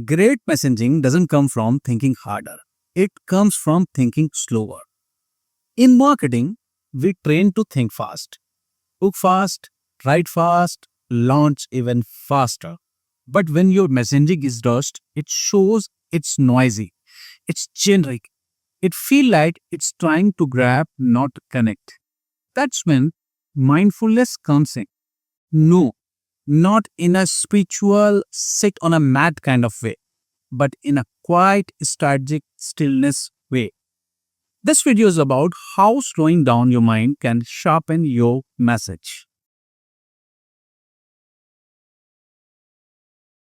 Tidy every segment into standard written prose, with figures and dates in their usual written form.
Great messaging doesn't come from thinking harder. It comes from thinking slower. In marketing, we train to think fast, book fast, write fast, launch even faster. But when your messaging is rushed, it shows it's noisy, it's generic. It feels like it's trying to grab, not connect. That's when mindfulness comes in. No, not in a spiritual, sit on a mat kind of way, but in a quiet, strategic stillness way. This video is about how slowing down your mind can sharpen your message.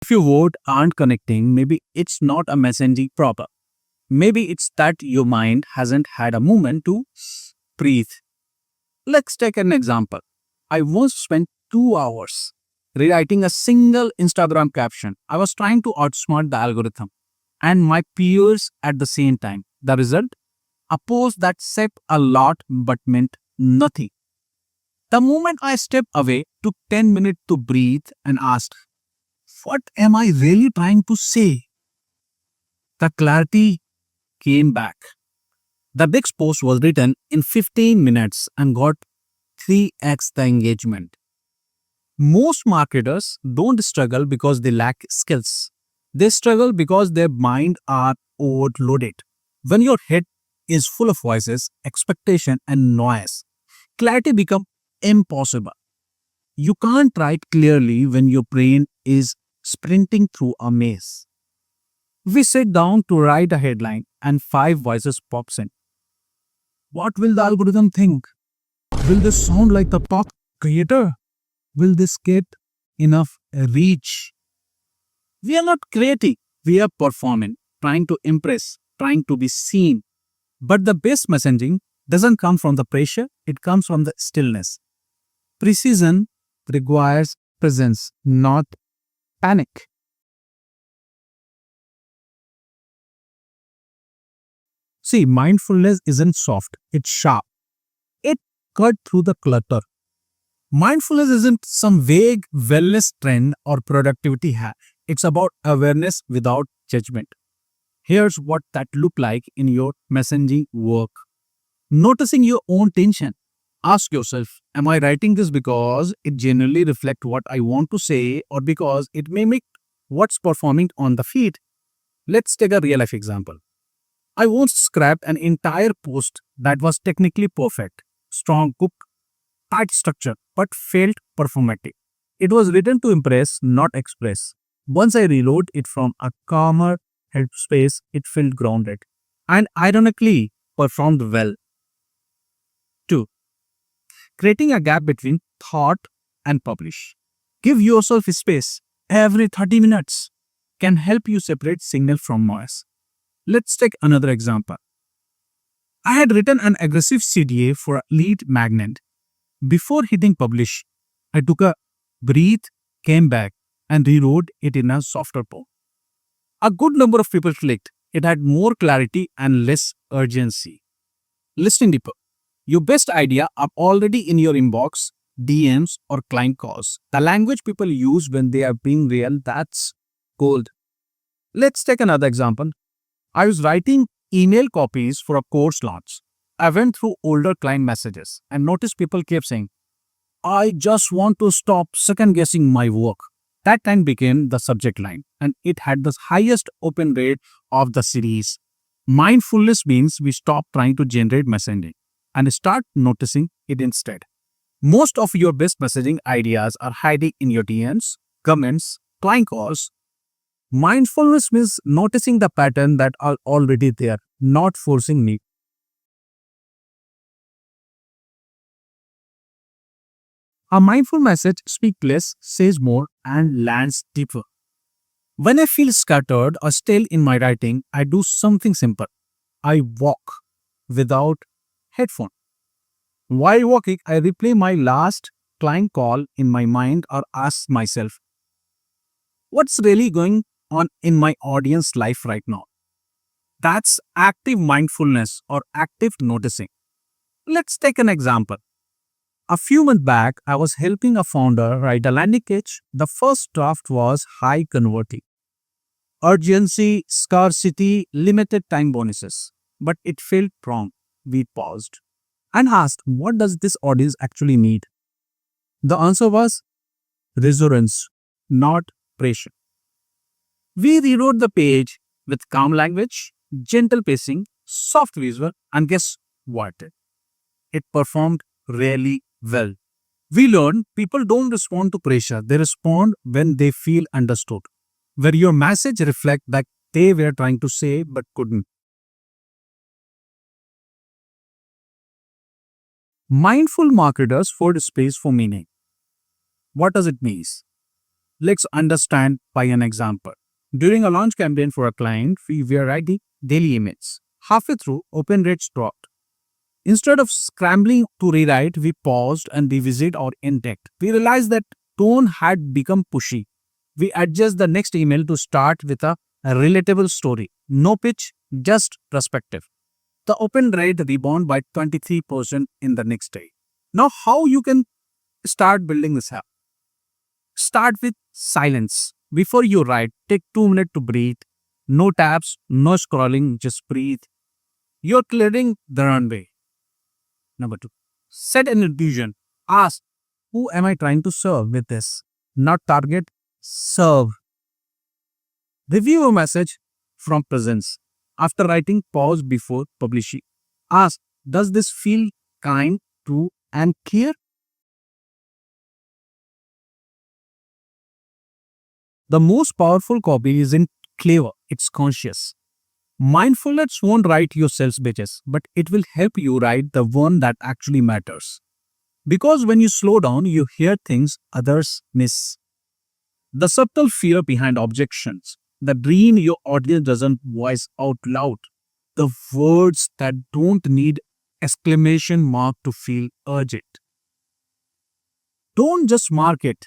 If your words aren't connecting, maybe it's not a messaging problem. Maybe it's that your mind hasn't had a moment to breathe. Let's take an example. I once spent 2 hours rewriting a single Instagram caption. I was trying to outsmart the algorithm and my peers at the same time. The result? A post that said a lot but meant nothing. The moment I stepped away, took 10 minutes to breathe and asked, what am I really trying to say? The clarity came back. The next post was written in 15 minutes and got 3x the engagement. Most marketers don't struggle because they lack skills. They struggle because their mind are overloaded. When your head is full of voices, expectation and noise, clarity becomes impossible. You can't write clearly when your brain is sprinting through a maze. We sit down to write a headline and 5 voices pops in. What will the algorithm think? Will this sound like the top creator? Will this get enough reach? We are not creating, we are performing, trying to impress, trying to be seen. But the best messaging doesn't come from the pressure, it comes from the stillness. Precision requires presence, not panic. See, mindfulness isn't soft, it's sharp. It cut through the clutter. Mindfulness isn't some vague wellness trend or productivity hack. It's about awareness without judgment. Here's what that look like in your messaging work. Noticing your own tension. Ask yourself, am I writing this because it genuinely reflects what I want to say or because it mimics what's performing on the feed? Let's take a real life example. I once scrapped an entire post that was technically perfect, strong hook, tight structure, but felt performative. It was written to impress, not express. Once I reload it from a calmer headspace, it felt grounded and ironically performed well. 2. Creating a gap between thought and publish. Give yourself space. Every 30 minutes can help you separate signal from noise. Let's take another example. I had written an aggressive CDA for a lead magnet. Before hitting publish, I took a breath, came back, and rewrote it in a softer tone. A good number of people clicked. It had more clarity and less urgency. Listening deeper. Your best idea are already in your inbox, DMs, or client calls. The language people use when they are being real, that's gold. Let's take another example. I was writing email copies for a course launch. I went through older client messages and noticed people kept saying, I just want to stop second guessing my work. That line became the subject line and it had the highest open rate of the series. Mindfulness means we stop trying to generate messaging and start noticing it instead. Most of your best messaging ideas are hiding in your DMs, comments, client calls. Mindfulness means noticing the pattern that are already there, not forcing me. A mindful message speaks less, says more, and lands deeper. When I feel scattered or stale in my writing, I do something simple. I walk without headphone. While walking, I replay my last client call in my mind or ask myself, what's really going on in my audience life right now? That's active mindfulness or active noticing. Let's take an example. A few months back, I was helping a founder write a landing page. The first draft was high converting. urgency, scarcity, limited time bonuses. But it felt wrong. We paused and asked, what does this audience actually need? The answer was resonance, not pressure. We rewrote the page with calm language, gentle pacing, soft visual, and guess what? It performed really well. We learned people don't respond to pressure, they respond when they feel understood, where your message reflects that they were trying to say but couldn't. Mindful marketers hold space for meaning. What does it mean? Let's understand by an example. During a launch campaign for a client, we were writing daily emails. Halfway through, open rates dropped. Instead of scrambling to rewrite, we paused and revisited our intent. We realized that tone had become pushy. We adjust the next email to start with a relatable story. No pitch, just perspective. The open rate rebound by 23% in the next day. Now, how you can start building this app? Start with silence. Before you write, take 2 minutes to breathe. No tabs, no scrolling, just breathe. You're clearing the runway. Number two, set an intention. Ask, who am I trying to serve with this? Not target, serve. Review a message from presence. After writing, pause before publishing. Ask, does this feel kind, true, and clear? The most powerful copy isn't clever, it's conscious. Mindfulness won't write your sales pages, but it will help you write the one that actually matters. Because when you slow down, you hear things others miss. The subtle fear behind objections, the dream your audience doesn't voice out loud, the words that don't need exclamation mark to feel urgent. Don't just mark it,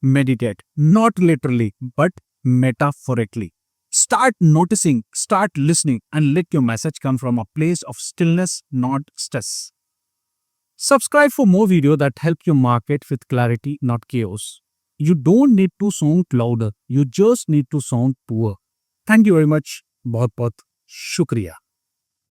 meditate, not literally, but metaphorically. Start noticing, start listening, and let your message come from a place of stillness, not stress. Subscribe for more videos that help you market with clarity, not chaos. You don't need to sound louder, you just need to sound poor. Thank you very much. बहुत बहुत शुक्रिया.